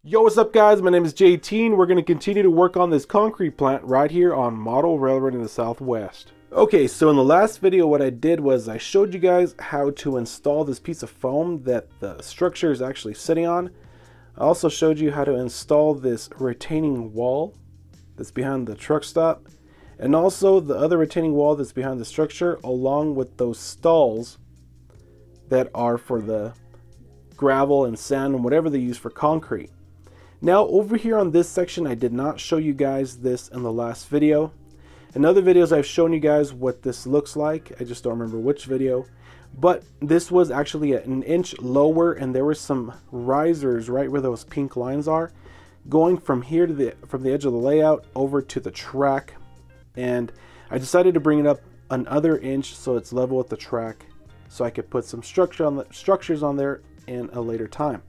Yo, what's up guys? My name is JT and we're going to continue to work on this concrete plant right here on Model Railroad in the Southwest. Okay, so in the last video what I did was I showed you guys how to install this piece of foam that the structure is actually sitting on. I also showed you how to install this retaining wall that's behind the truck stop, and also the other retaining wall that's behind the structure, along with those stalls that are for the gravel and sand and whatever they use for concrete. Now over here on this section, I did not show you guys this in the last video. In other videos I've shown you guys what this looks like. I just don't remember which video, but this was actually an inch lower, and there were some risers right where those pink lines are, going from here to from the edge of the layout over to the track. And I decided to bring it up another inch so it's level with the track, so I could put some structures on there in a later time.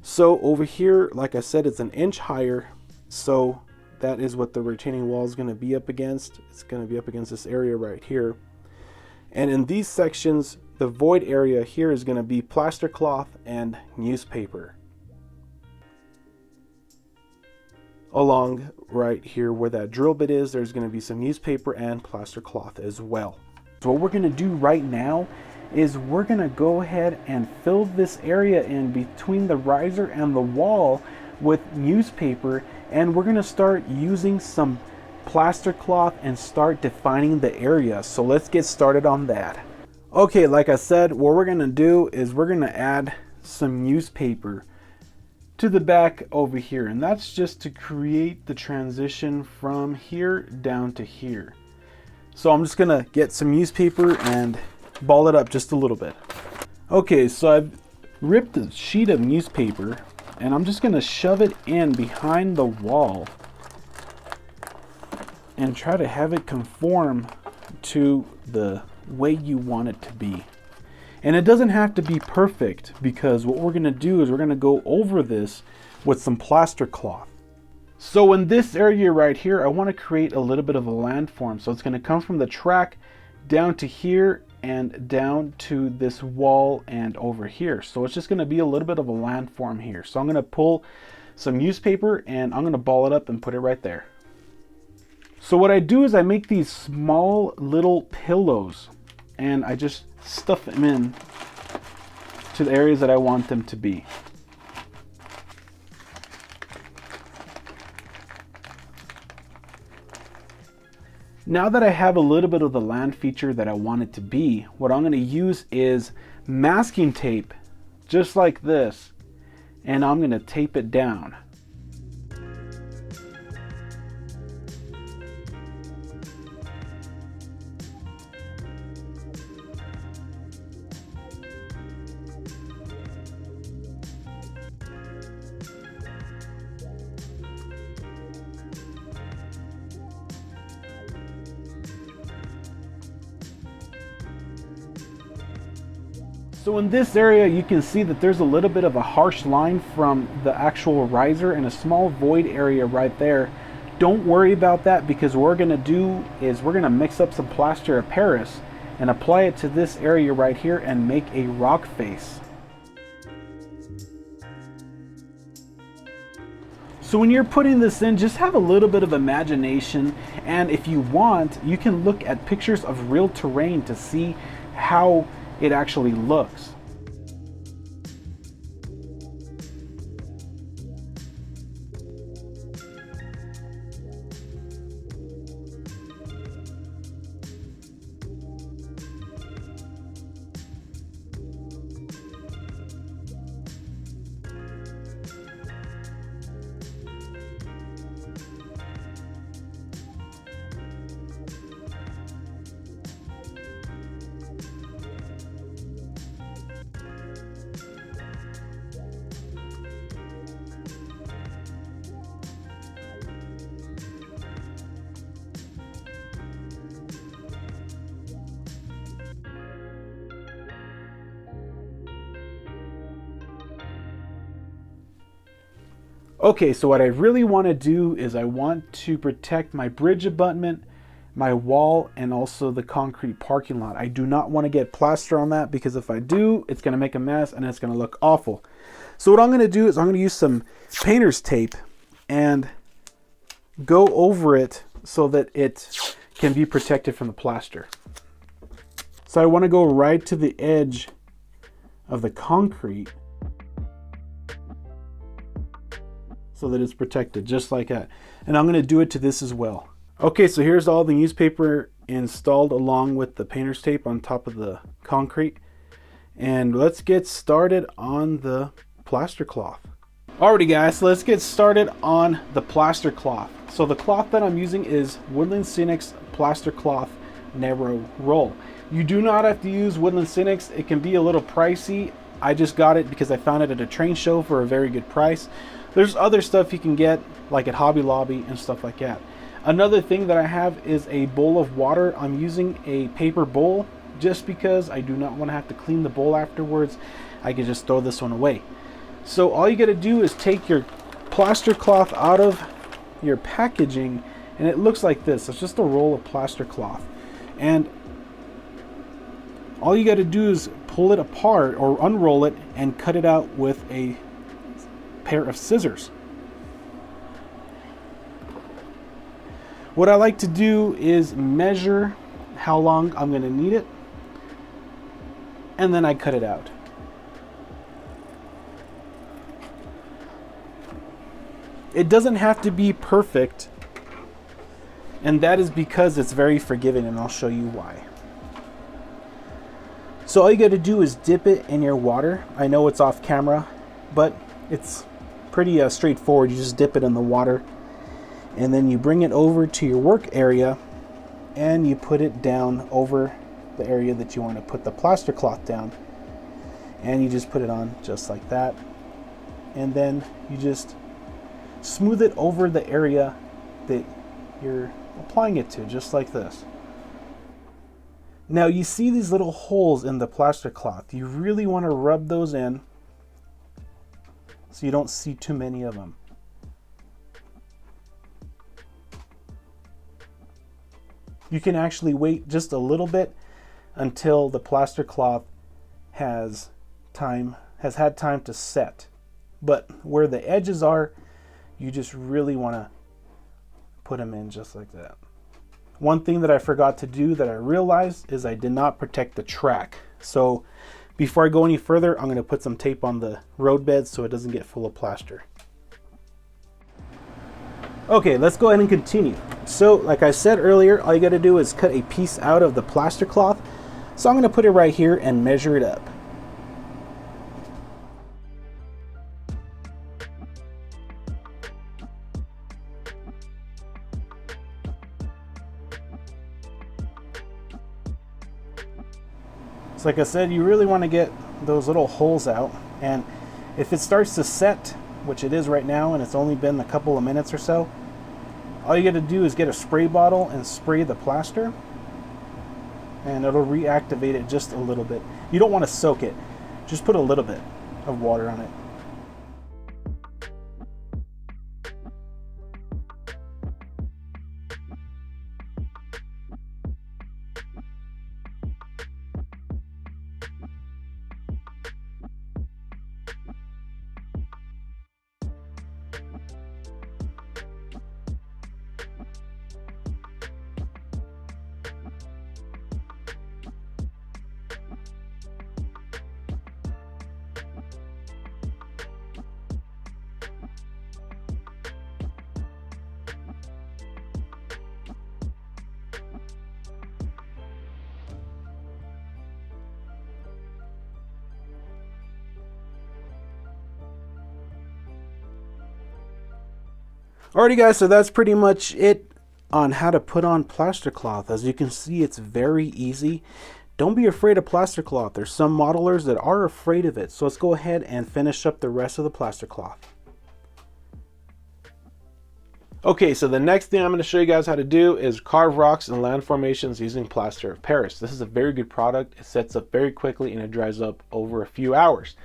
So over here, like I said, it's an inch higher, so that is what the retaining wall is going to be up against. It's going to be up against this area right here. And in these sections, the void area here is going to be plaster cloth and newspaper. Along right here where that drill bit is, there's going to be some newspaper and plaster cloth as well. So what we're going to do right now is we're going to go ahead and fill this area in between the riser and the wall with newspaper, and we're going to start using some plaster cloth and start defining the area. So let's get started on that. Okay, like I said, what we're going to do is we're going to add some newspaper to the back over here, and that's just to create the transition from here down to here. So I'm just going to get some newspaper and ball it up just a little bit. Okay, so I've ripped a sheet of newspaper and I'm just going to shove it in behind the wall and try to have it conform to the way you want it to be. And it doesn't have to be perfect, because what we're going to do is we're going to go over this with some plaster cloth. So in this area right here, I want to create a little bit of a landform. So it's going to come from the track down to here and down to this wall and over here. So it's just going to be a little bit of a landform here. So I'm going to pull some newspaper and I'm going to ball it up and put it right there. So what I do is I make these small little pillows and I just stuff them in to the areas that I want them to be. Now that I have a little bit of the land feature that I want it to be, what I'm going to use is masking tape, just like this, and I'm going to tape it down. So in this area, you can see that there's a little bit of a harsh line from the actual riser and a small void area right there. Don't worry about that, because what we're going to do is we're going to mix up some plaster of Paris and apply it to this area right here and make a rock face. So when you're putting this in, just have a little bit of imagination, and if you want, you can look at pictures of real terrain to see how it actually looks. Okay, so what I really want to do is I want to protect my bridge abutment, my wall, and also the concrete parking lot. I do not want to get plaster on that, because if I do, it's going to make a mess and it's going to look awful. So what I'm going to do is I'm going to use some painter's tape and go over it so that it can be protected from the plaster. So I want to go right to the edge of the concrete so that it's protected, just like that. And I'm going to do it to this as well. Okay, so here's all the newspaper installed along with the painter's tape on top of the concrete. And let's get started on the plaster cloth. Alrighty guys, so let's get started on the plaster cloth. So the cloth that I'm using is Woodland Scenics Plaster Cloth Narrow Roll. You do not have to use Woodland Scenics. It can be a little pricey. I just got it because I found it at a train show for a very good price. There's other stuff you can get like at Hobby Lobby and stuff like that. Another thing that I have is a bowl of water. I'm using a paper bowl just because I do not want to have to clean the bowl afterwards. I can just throw this one away. So all you got to do is take your plaster cloth out of your packaging, and it looks like this. It's just a roll of plaster cloth, and all you got to do is pull it apart or unroll it and cut it out with a pair of scissors. What I like to do is measure how long I'm going to need it, and then I cut it out. It doesn't have to be perfect, and that is because it's very forgiving, and I'll show you why. So all you got to do is dip it in your water. I know it's off camera, but it's pretty straightforward. You just dip it in the water, and then you bring it over to your work area, and you put it down over the area that you want to put the plaster cloth down, and you just put it on just like that, and then you just smooth it over the area that you're applying it to, just like this. Now you see these little holes in the plaster cloth. You really want to rub those in so you don't see too many of them. You can actually wait just a little bit until the plaster cloth has had time to set. But where the edges are, you just really want to put them in just like that. One thing that I forgot to do that I realized is I did not protect the track. So before I go any further, I'm going to put some tape on the road bed so it doesn't get full of plaster. Okay, let's go ahead and continue. So like I said earlier, all you got to do is cut a piece out of the plaster cloth. So I'm going to put it right here and measure it up. So like I said, you really want to get those little holes out, and if it starts to set, which it is right now, and it's only been a couple of minutes or so, all you got to do is get a spray bottle and spray the plaster, and it'll reactivate it just a little bit. You don't want to soak it, just put a little bit of water on it. Alrighty guys, so that's pretty much it on how to put on plaster cloth. As you can see, it's very easy. Don't be afraid of plaster cloth. There's some modelers that are afraid of it. So let's go ahead and finish up the rest of the plaster cloth. Okay, so the next thing I'm going to show you guys how to do is carve rocks and land formations using plaster of Paris. This is a very good product. It sets up very quickly and it dries up over a few hours.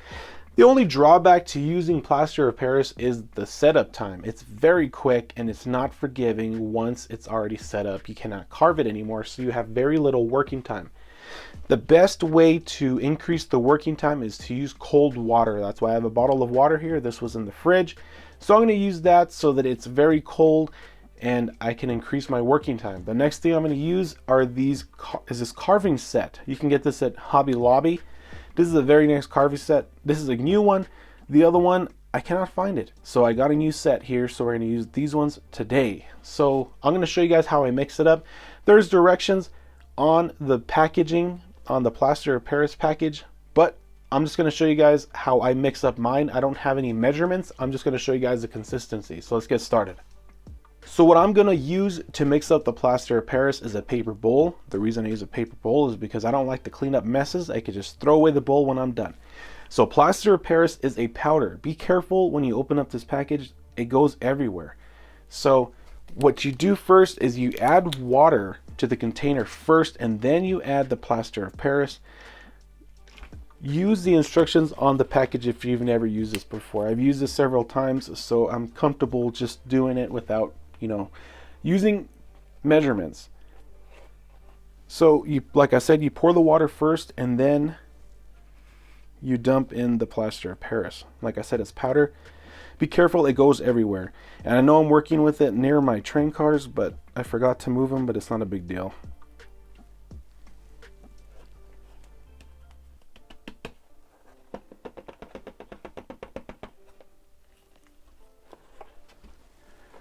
The only drawback to using plaster of Paris is the setup time. It's very quick and it's not forgiving once it's already set up. You cannot carve it anymore, so you have very little working time. The best way to increase the working time is to use cold water. That's why I have a bottle of water here. This was in the fridge. So I'm going to use that so that it's very cold and I can increase my working time. The next thing I'm going to use are this carving set. You can get this at Hobby Lobby. This is a very nice carving set. This is a new one. The other one, I cannot find it. So I got a new set here. So we're going to use these ones today. So I'm going to show you guys how I mix it up. There's directions on the packaging, on the Plaster of Paris package, but I'm just going to show you guys how I mix up mine. I don't have any measurements. I'm just going to show you guys the consistency. So let's get started. So what I'm going to use to mix up the Plaster of Paris is a paper bowl. The reason I use a paper bowl is because I don't like to clean up messes. I could just throw away the bowl when I'm done. So Plaster of Paris is a powder. Be careful when you open up this package. It goes everywhere. So what you do first is you add water to the container first, and then you add the Plaster of Paris. Use the instructions on the package if you've never used this before. I've used this several times, so I'm comfortable just doing it without, using measurements. So like I said, you pour the water first and then you dump in the Plaster of Paris. Like I said, it's powder. Be careful, it goes everywhere. And I know I'm working with it near my train cars, but I forgot to move them, but it's not a big deal.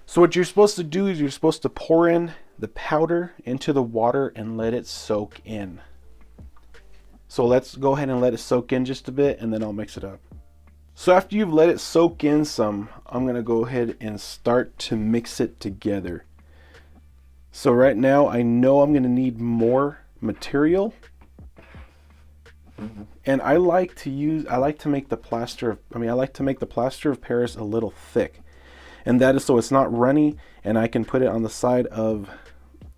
So what you're supposed to do is you're supposed to pour in the powder into the water and let it soak in. So let's go ahead and let it soak in just a bit, and then I'll mix it up. So after you've let it soak in some, I'm going to go ahead and start to mix it together. So right now I know I'm going to need more material. And I like to make the Plaster of Paris a little thick. And that is so it's not runny, and I can put it on the side of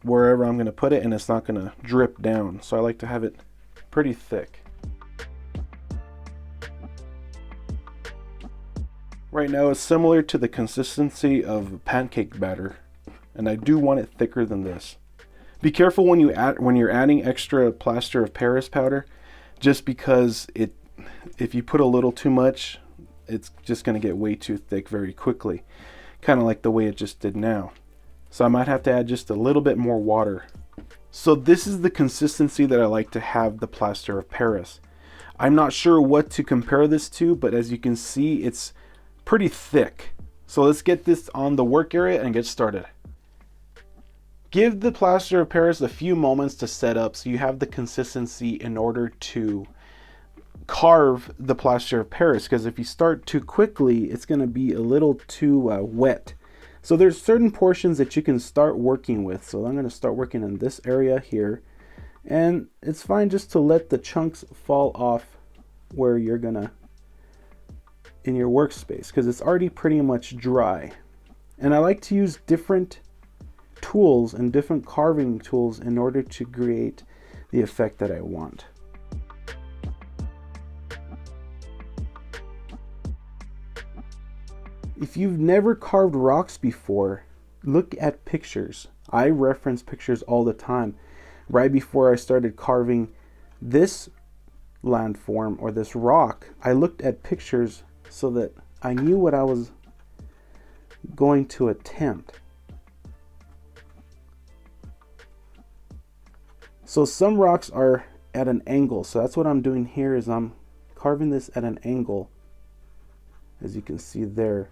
wherever I'm going to put it and it's not going to drip down. So I like to have it pretty thick. Right now it's similar to the consistency of pancake batter, and I do want it thicker than this. Be careful when you're adding extra Plaster of Paris powder, just because if you put a little too much, it's just going to get way too thick very quickly, kind of like the way it just did now. So I might have to add just a little bit more water. So this is the consistency that I like to have the Plaster of Paris. I'm not sure what to compare this to, but as you can see, it's pretty thick. So let's get this on the work area and get started. Give the Plaster of Paris a few moments to set up so you have the consistency in order to carve the Plaster of Paris, because if you start too quickly, it's going to be a little too wet. So there's certain portions that you can start working with. So I'm going to start working in this area here, and it's fine just to let the chunks fall off where you're gonna in your workspace, because it's already pretty much dry. And I like to use different tools and different carving tools in order to create the effect that I want. If you've never carved rocks before, look at pictures. I reference pictures all the time. Right before I started carving this landform or this rock, I looked at pictures so that I knew what I was going to attempt. So some rocks are at an angle, so that's what I'm doing here, is I'm carving this at an angle, as you can see there.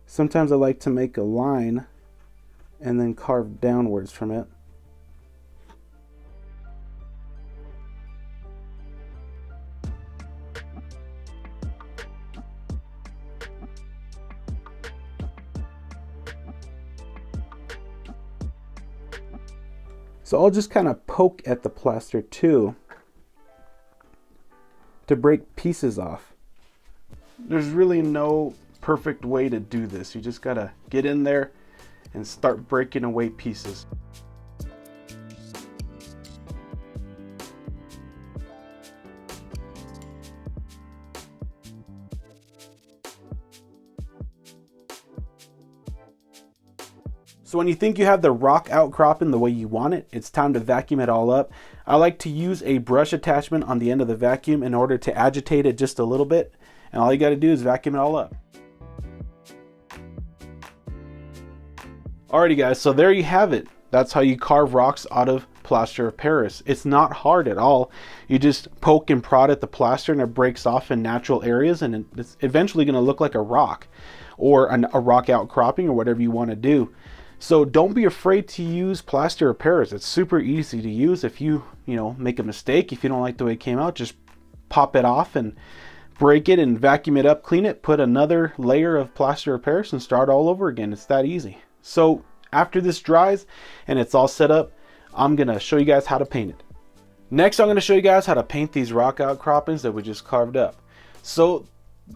Sometimes I like to make a line and then carve downwards from it. So I'll just kind of poke at the plaster too to break pieces off. There's really no perfect way to do this. You just gotta get in there and start breaking away pieces. So when you think you have the rock outcropping the way you want it, it's time to vacuum it all up. I like to use a brush attachment on the end of the vacuum in order to agitate it just a little bit. And all you got to do is vacuum it all up. Alrighty guys, so there you have it. That's how you carve rocks out of plaster of Paris. It's not hard at all. You just poke and prod at the plaster and it breaks off in natural areas, and it's eventually going to look like a rock or a rock outcropping or whatever you want to do. So don't be afraid to use plaster of Paris. It's super easy to use. If you make a mistake, if you don't like the way it came out, just pop it off and break it and vacuum it up, clean it, put another layer of plaster of Paris and start all over again. It's that easy. So after this dries and it's all set up, I'm gonna show you guys how to paint it. Next, I'm gonna show you guys how to paint these rock outcroppings that we just carved up. So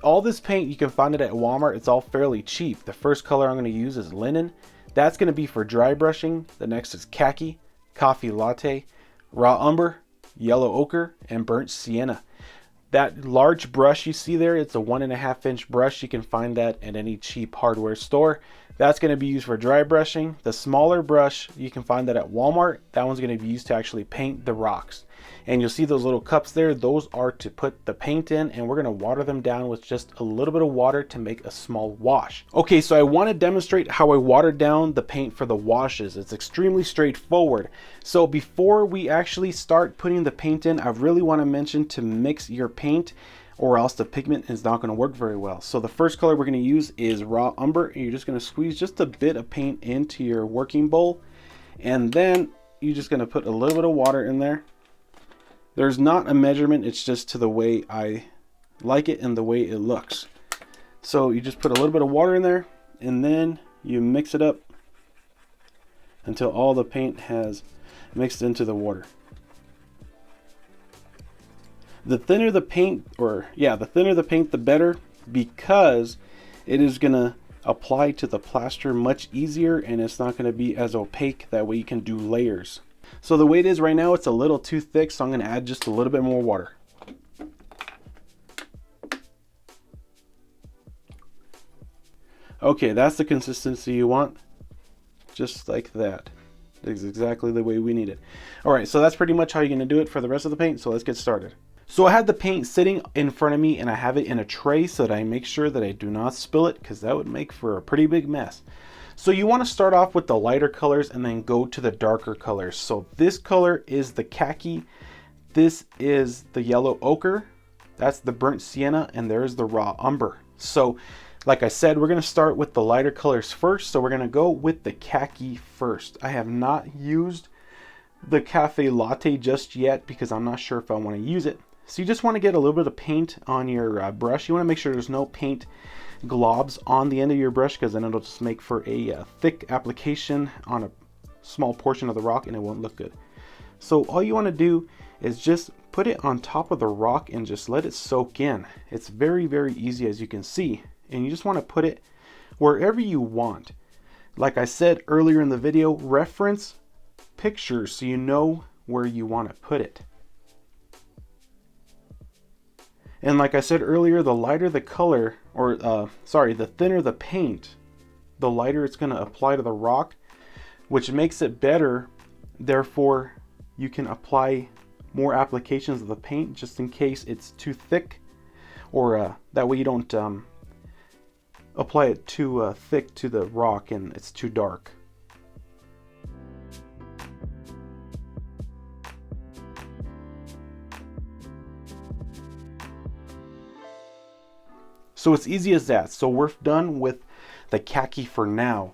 all this paint, you can find it at Walmart. It's all fairly cheap. The first color I'm gonna use is linen. That's gonna be for dry brushing. The next is khaki, coffee latte, raw umber, yellow ochre, and burnt sienna. That large brush you see there, it's a 1.5 inch brush. You can find that at any cheap hardware store. That's going to be used for dry brushing. The smaller brush, you can find that at Walmart. That one's going to be used to actually paint the rocks. And you'll see those little cups there. Those are to put the paint in, and we're going to water them down with just a little bit of water to make a small wash. Okay, so I want to demonstrate how I watered down the paint for the washes. It's extremely straightforward. So before we actually start putting the paint in, I really want to mention to mix your paint, or else the pigment is not going to work very well. So the first color we're going to use is raw umber, and you're just going to squeeze just a bit of paint into your working bowl, and then you're just going to put a little bit of water in there. There's not a measurement, it's just to the way I like it and the way it looks. So you just put a little bit of water in there, and then you mix it up until all the paint has mixed into the water. The thinner the paint, the better, because it is gonna apply to the plaster much easier and it's not gonna be as opaque. That way you can do layers. So the way it is right now, it's a little too thick, so I'm gonna add just a little bit more water. Okay, that's the consistency you want. Just like that. That's exactly the way we need it. Alright, so that's pretty much how you're gonna do it for the rest of the paint, so let's get started. So I have the paint sitting in front of me and I have it in a tray so that I make sure that I do not spill it, because that would make for a pretty big mess. So you want to start off with the lighter colors and then go to the darker colors. So this color is the khaki, this is the yellow ochre, that's the burnt sienna, and there's the raw umber. So like I said, we're going to start with the lighter colors first. So we're going to go with the khaki first. I have not used the cafe latte just yet because I'm not sure if I want to use it. So you just want to get a little bit of paint on your brush. You want to make sure there's no paint globs on the end of your brush, because then it'll just make for a thick application on a small portion of the rock and it won't look good. So all you want to do is just put it on top of the rock and just let it soak in. It's very, very easy, as you can see. And you just want to put it wherever you want. Like I said earlier in the video, reference pictures so you know where you want to put it. And like I said earlier, the lighter the color, the thinner the paint, the lighter it's going to apply to the rock, which makes it better. Therefore, you can apply more applications of the paint just in case it's too thick, or that way you don't apply it too thick to the rock and it's too dark. So it's easy as that. So we're done with the khaki for now.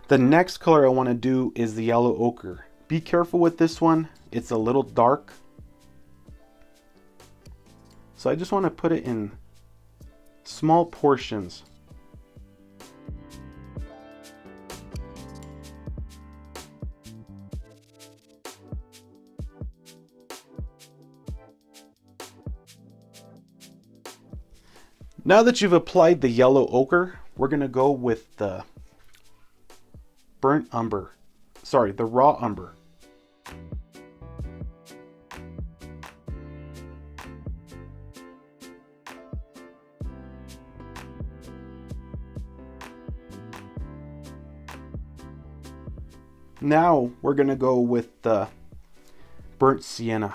The next color I want to do is the yellow ochre. Be careful with this one. It's a little dark. So I just want to put it in small portions. Now that you've applied the yellow ochre, we're going to go with the burnt umber. Sorry, the raw umber. Now we're gonna go with the burnt sienna.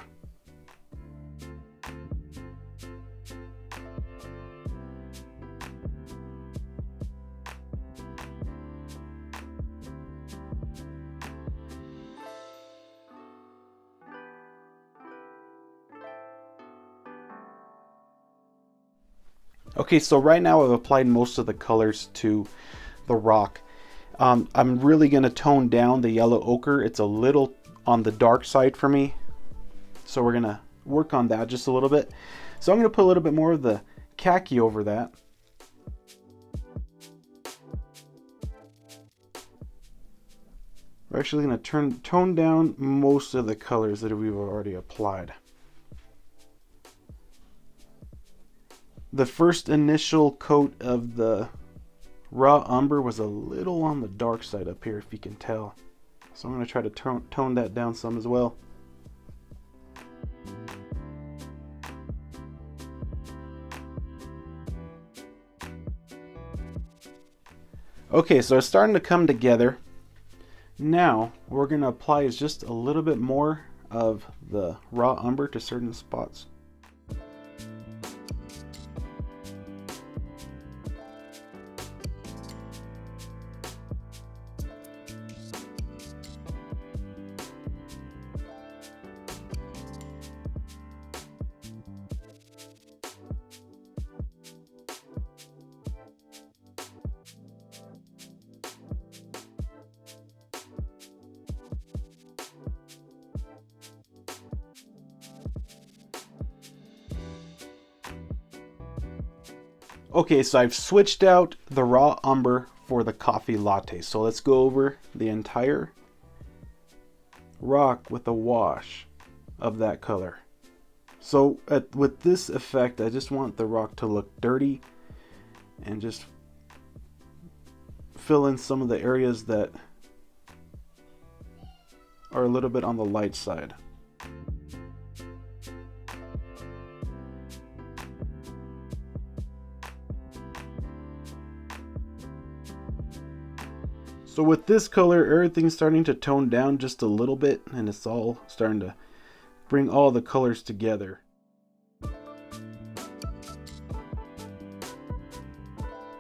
Okay, so right now I've applied most of the colors to the rock. I'm really going to tone down the yellow ochre. It's a little on the dark side for me. So we're going to work on that just a little bit. So I'm going to put a little bit more of the khaki over that. We're actually going to tone down most of the colors that we've already applied. The first initial coat of the raw umber was a little on the dark side up here, if you can tell. So I'm going to try to tone that down some as well. Okay, so it's starting to come together. Now we're going to apply just a little bit more of the raw umber to certain spots. Okay, so I've switched out the raw umber for the coffee latte. So let's go over the entire rock with a wash of that color. So with this effect, I just want the rock to look dirty and just fill in some of the areas that are a little bit on the light side. So with this color, everything's starting to tone down just a little bit, and it's all starting to bring all the colors together.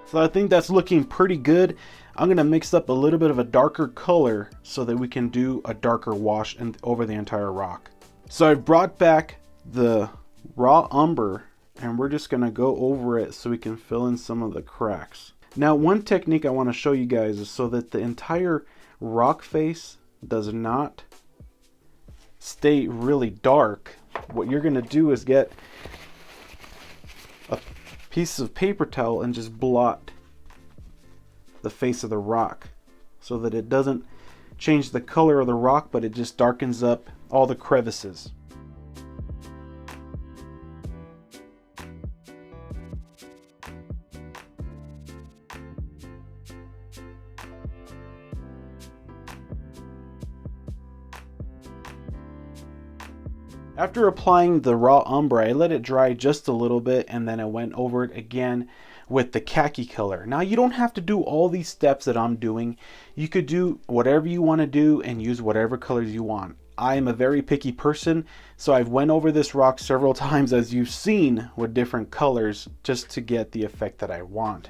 So I think that's looking pretty good. I'm going to mix up a little bit of a darker color so that we can do a darker wash over the entire rock. So I've brought back the raw umber, and we're just going to go over it so we can fill in some of the cracks. Now, one technique I want to show you guys is so that the entire rock face does not stay really dark. What you're going to do is get a piece of paper towel and just blot the face of the rock so that it doesn't change the color of the rock, but it just darkens up all the crevices. After applying the raw umber, I let it dry just a little bit, and then I went over it again with the khaki color. Now, you don't have to do all these steps that I'm doing. You could do whatever you want to do and use whatever colors you want. I am a very picky person, so I've went over this rock several times, as you've seen, with different colors just to get the effect that I want.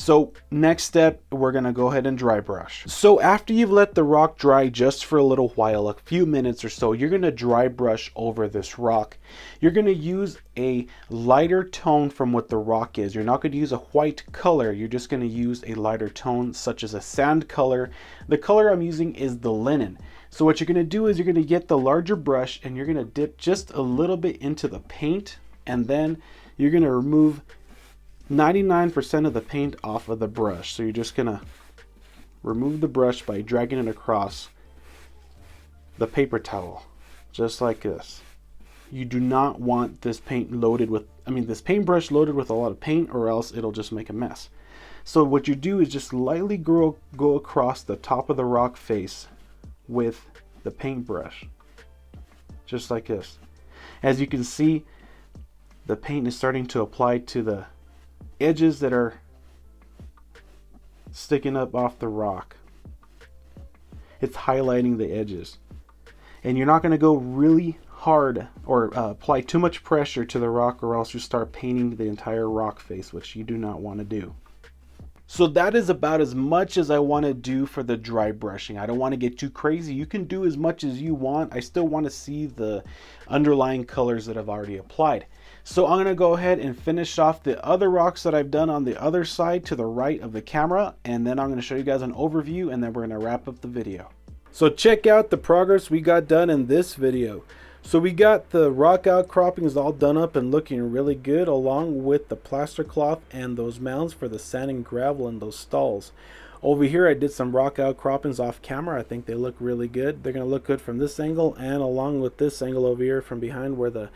So next step, we're going to go ahead and dry brush. So after you've let the rock dry just for a little while, a few minutes or so, you're going to dry brush over this rock. You're going to use a lighter tone from what the rock is. You're not going to use a white color. You're just going to use a lighter tone, such as a sand color. The color I'm using is the linen. So what you're going to do is you're going to get the larger brush and you're going to dip just a little bit into the paint, and then you're going to remove 99% of the paint off of the brush. So you're just gonna remove the brush by dragging it across the paper towel, just like this. You do not want this paint loaded with, this paintbrush loaded with a lot of paint, or else it'll just make a mess. So what you do is just lightly go across the top of the rock face with the paintbrush, just like this. As you can see, the paint is starting to apply to the edges that are sticking up off the rock. it's highlighting the edges. And you're not going to go really hard or apply too much pressure to the rock, or else you start painting the entire rock face, which you do not want to do. So that is about as much as I want to do for the dry brushing. I don't want to get too crazy. You can do as much as you want. I still want to see the underlying colors that I've already applied. So I'm going to go ahead and finish off the other rocks that I've done on the other side to the right of the camera, and then I'm going to show you guys an overview, and then we're going to wrap up the video. So check out the progress we got done in this video. So we got the rock outcroppings all done up and looking really good, along with the plaster cloth and those mounds for the sand and gravel in those stalls. Over here I did some rock outcroppings off camera. I think they look really good. They're going to look good from this angle and along with this angle over here from behind where the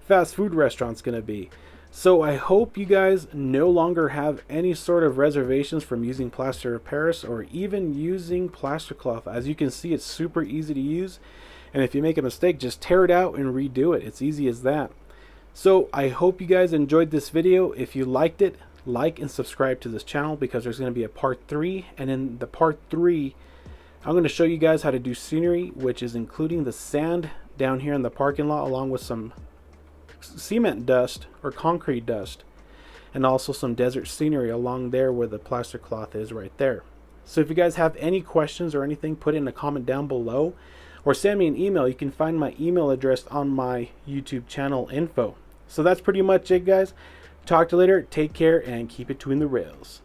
fast food restaurant's going to be. So I hope you guys no longer have any sort of reservations from using plaster of Paris or even using plaster cloth. As you can see, it's super easy to use. And if you make a mistake, just tear it out and redo it. It's easy as that. So I hope you guys enjoyed this video. If you liked it, like and subscribe to this channel, because there's going to be a part 3. And in the part 3, I'm going to show you guys how to do scenery, which is including the sand down here in the parking lot, along with some cement dust or concrete dust, and also some desert scenery along there where the plaster cloth is right there. So if you guys have any questions or anything, put it in a comment down below, or send me an email. You can find my email address on my YouTube channel info. So that's pretty much it, guys. Talk to you later. Take care and keep it between the rails.